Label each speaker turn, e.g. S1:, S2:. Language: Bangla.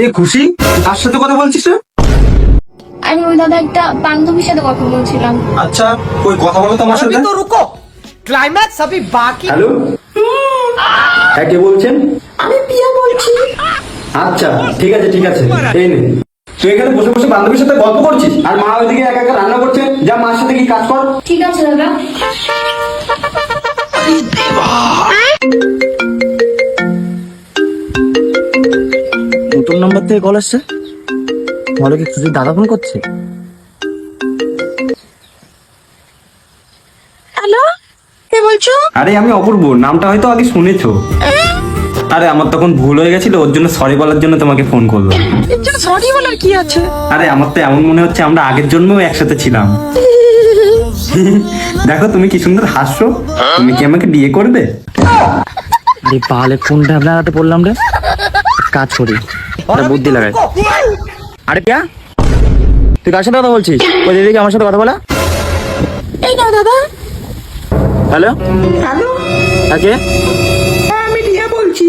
S1: এ খুশি, কার সাথে কথা বলছিস রে?
S2: আমি ওই দাদা একটা বান্ধবীর সাথে কথা বলছিলাম।
S1: আচ্ছা, ওই কথা বলো তো আমার সাথে।
S3: तो रुको, क्लाइमैक्स अभी बाकी।
S1: হ্যালো, হ্যাঁ কে বলছেন?
S3: আমি পিয়া বলছি।
S1: আচ্ছা ঠিক আছে ঠিক আছে, এই নে। তুই এখানে বসে বসে বান্ধবীর সাথে গল্প করছিস আর মা ওইদিকে একা একা রান্না করছে। যা মার সাথে কি কাজ কর।
S2: ঠিক আছে দাদা।
S4: নতুন নাম্বার থেকে কল আসছে। তাহলে কি খুশির দাদা ফোন করছে?
S5: হ্যালো, কে বলছো?
S1: আরে আমি অপূর্ব, নামটা হয়তো আগে শুনেছো। আরে আমার তখন ভুল হয়ে গেছিল, ওর জন্য সরি বলার জন্য তোমাকে ফোন করলাম।
S5: এর জন্য সরি বলার কি আছে?
S1: আরে আমার তো এমন মনে হচ্ছে আমরা আগের জন্মেও একসাথে ছিলাম। দেখো তুমি কি সুন্দর হাসছো। তুমি কি আমাকে বিয়ে করবে?
S4: আরে পালে কোনটা আপনার হাতে পড়লাম রে। কাজ করি, একটা বুদ্ধি লাগাই। আরে পিয়া, তুই কার সাথে কথা বলছিস? ওই দিদিকে আমার সাথে কথা বলা।
S5: এই না দাদা।
S4: হ্যালো,
S5: হ্যালো,
S4: আজকে
S5: আমি রিয়া বলছি।